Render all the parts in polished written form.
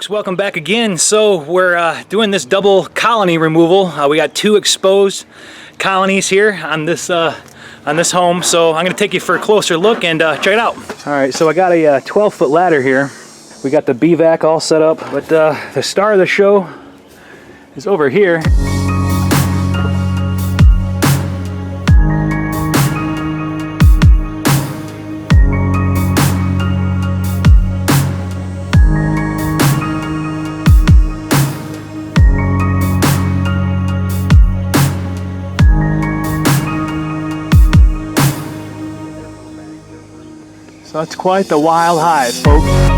Folks, welcome back again. So we're doing this double colony removal. We got 2 exposed colonies here on this home. So I'm going to take you for a closer look and check it out. All right, so I got a 12-foot ladder here. We got the BVAC all set up, but the star of the show is over here. So it's quite the wild hive, folks.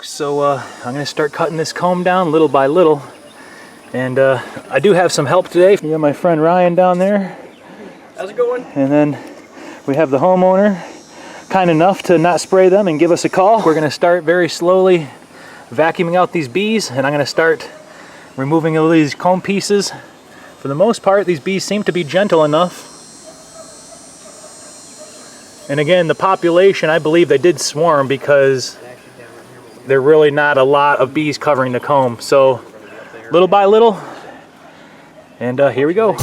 So I'm going to start cutting this comb down little by little, and I do have some help today. We got my friend Ryan down there. How's it going? And then we have the homeowner, kind enough to not spray them and give us a call. We're going to start very slowly vacuuming out these bees, and I'm going to start removing all these comb pieces. For the most part, these bees seem to be gentle enough. And again, the population, I believe they did swarm because there are really not a lot of bees covering the comb. So little by little, and here we go.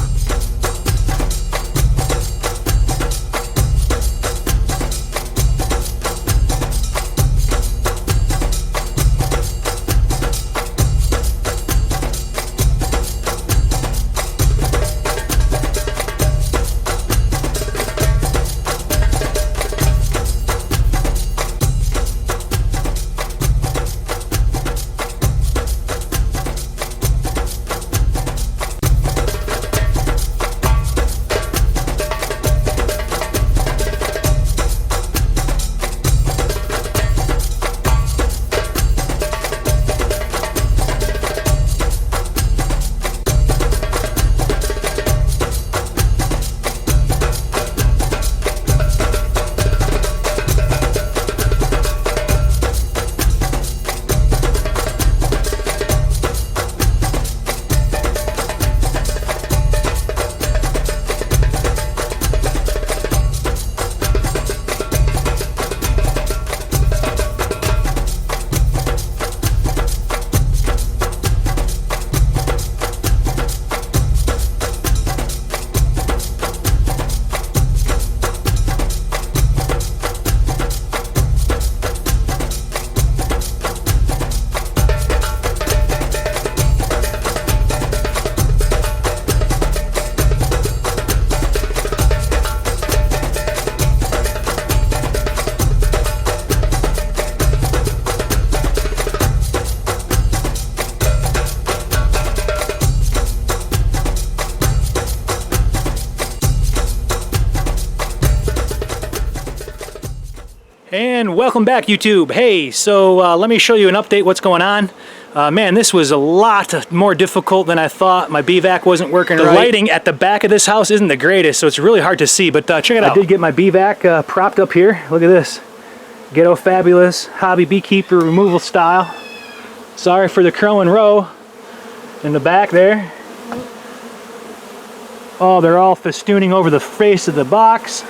And welcome back, YouTube. Hey, so let me show you an update what's going on. Man, this was a lot more difficult than I thought. My BVAC wasn't working right. The lighting at the back of this house isn't the greatest, so it's really hard to see, but check it out. I did get my BVAC propped up here. Look at this. Ghetto Fabulous Hobby Beekeeper removal style. Sorry for the crow and row in the back there. Oh, they're all festooning over the face of the box.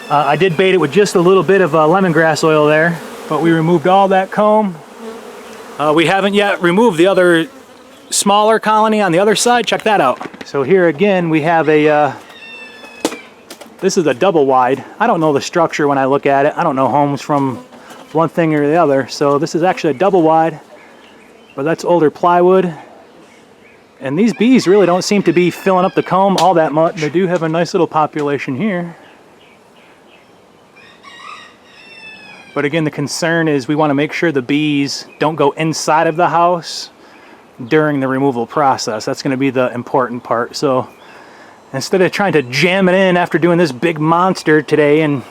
I did bait it with just a little bit of lemongrass oil there, but we removed all that comb. We haven't yet removed the other smaller colony on the other side. Check that out. So here again we have a, this is a double wide. I don't know the structure when I look at it. I don't know homes from one thing or the other. So this is actually a double wide, but that's older plywood. And these bees really don't seem to be filling up the comb all that much. They do have a nice little population here. But again, the concern is we want to make sure the bees don't go inside of the house during the removal process. That's going to be the important part. So instead of trying to jam it in after doing this big monster today and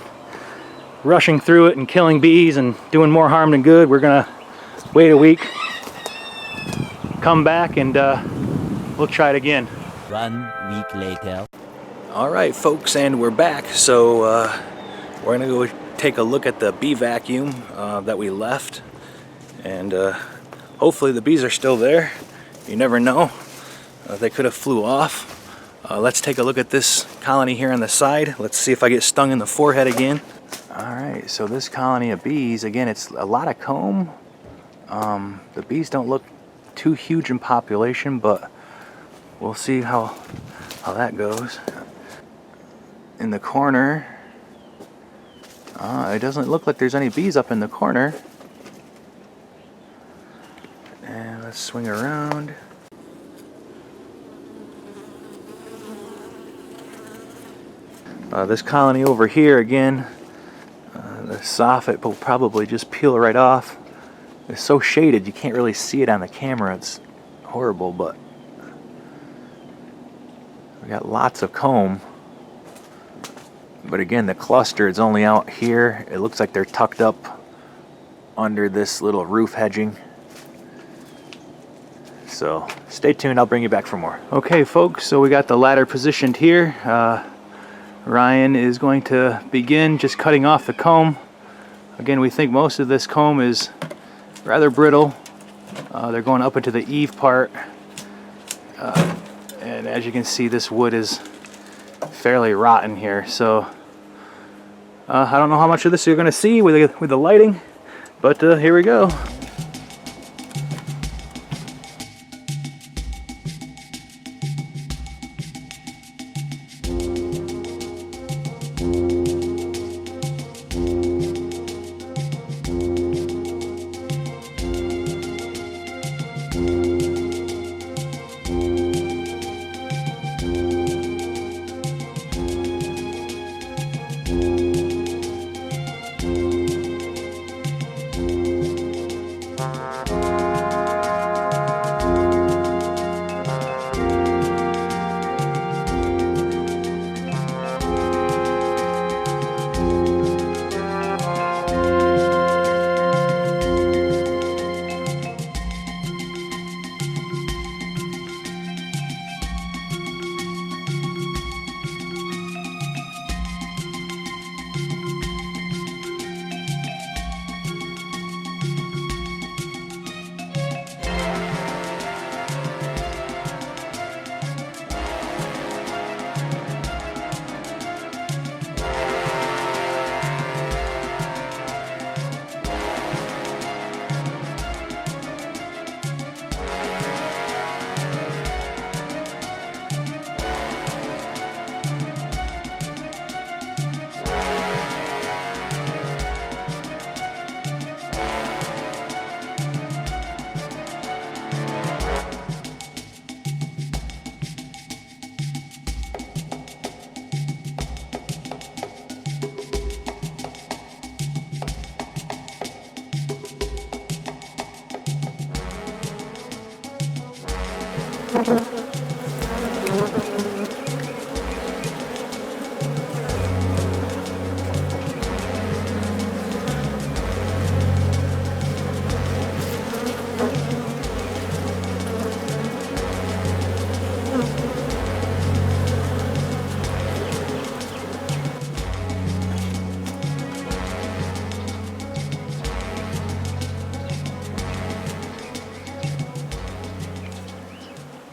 rushing through it and killing bees and doing more harm than good. We're gonna wait a week, come back, and we'll try it again. 1 week later. All right, folks, and we're back. So we're gonna go take a look at the bee vacuum that we left, and hopefully the bees are still there. You never know. They could have flew off. Let's take a look at this colony here on the side. Let's see if I get stung in the forehead again. All right, so this colony of bees, again, it's a lot of comb. The bees don't look too huge in population, but we'll see how that goes. In the corner, it doesn't look like there's any bees up in the corner. And let's swing around. This colony over here, again, the soffit will probably just peel right off. It's so shaded you can't really see it on the camera. It's horrible, but we got lots of comb. But again, the cluster is only out here. It looks like they're tucked up under this little roof hedging. So stay tuned, I'll bring you back for more. Okay folks, so we got the ladder positioned here. Ryan is going to begin just cutting off the comb. Again, we think most of this comb is rather brittle. They're going up into the eave part. And as you can see, this wood is fairly rotten here. So I don't know how much of this you're going to see with the lighting, but here we go.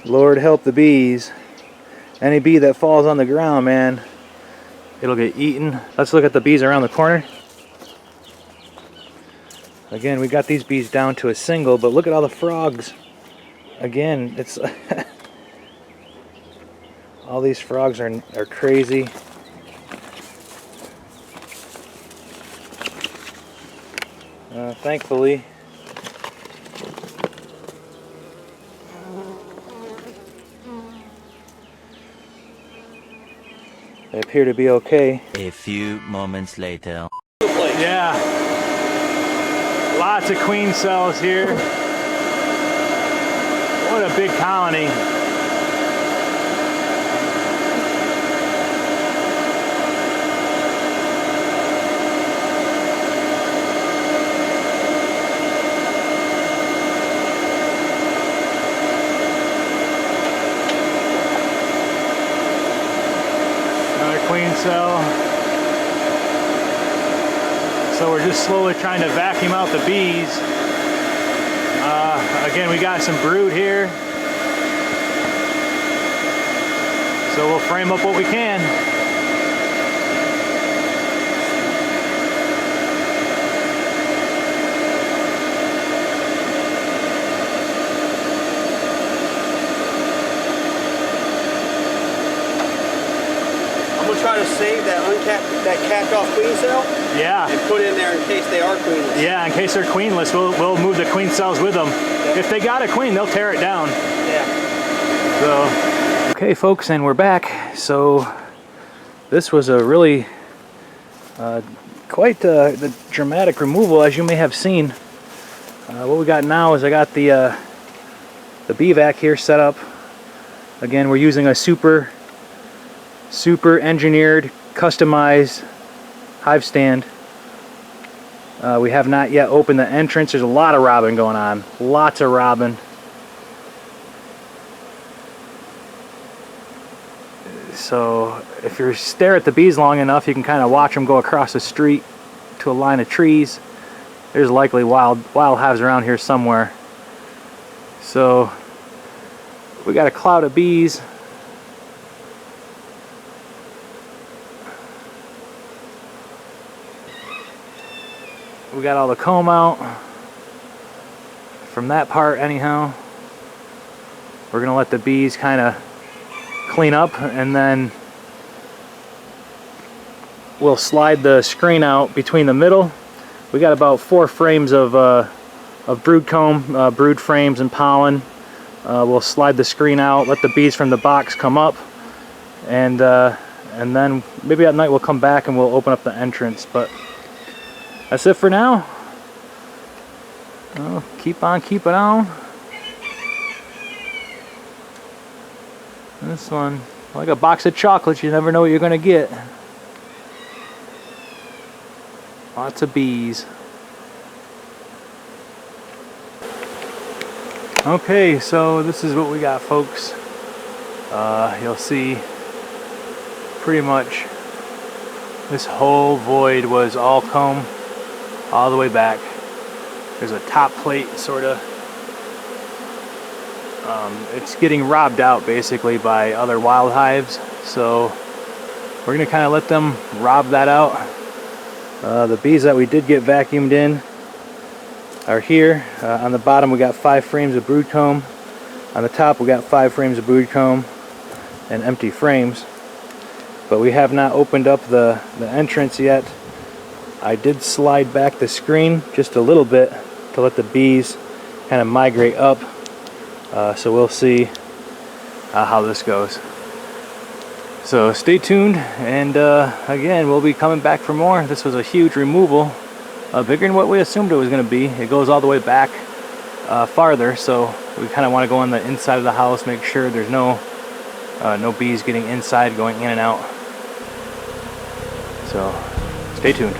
Lord help the bees. Any bee that falls on the ground, man, it'll get eaten. Let's look at the bees around the corner. Again, we got these bees down to a single, but look at all the frogs. Again, it's all these frogs are crazy. Thankfully, they appear to be okay. A few moments later. Yeah, lots of queen cells here. What a big colony. queen cell. So we're just slowly trying to vacuum out the bees. Again, we got some brood here. So we'll frame up what we can. I'm gonna try to save that capped off queen cell. Yeah. And put in there in case they are queenless. Yeah, in case they're queenless, we'll move the queen cells with them. Yeah. If they got a queen, they'll tear it down. Yeah. So, okay, folks, and we're back. So, this was a really quite the dramatic removal, as you may have seen. What we got now is I got the bee vac here set up. Again, we're using a super engineered, customized hive stand. We have not yet opened the entrance. There's a lot of robbing going on. Lots of robbing. So if you stare at the bees long enough, you can kind of watch them go across the street to a line of trees. There's likely wild hives around here somewhere. So we got a cloud of bees. We got all the comb out from that part anyhow. We're gonna let the bees kind of clean up, and then we'll slide the screen out between the middle. We got about 4 frames of brood comb, brood frames and pollen. We'll slide the screen out, let the bees from the box come up, and then maybe at night we'll come back and we'll open up the entrance. But that's it for now. Oh, keep on keeping on. This one, like a box of chocolates, you never know what you're gonna get. Lots of bees. Okay, so this is what we got, folks. You'll see pretty much this whole void was all comb all the way back. There's a top plate, sort of. It's getting robbed out basically by other wild hives, so we're gonna kind of let them rob that out. The bees that we did get vacuumed in are here. On the bottom we got 5 frames of brood comb. On the top we got 5 frames of brood comb and empty frames. But we have not opened up the entrance yet. I did slide back the screen just a little bit to let the bees kind of migrate up. So we'll see how this goes. So stay tuned, and again, we'll be coming back for more. This was a huge removal, bigger than what we assumed it was going to be. It goes all the way back farther, so we kind of want to go on the inside of the house, make sure there's no bees getting inside, going in and out. So stay tuned.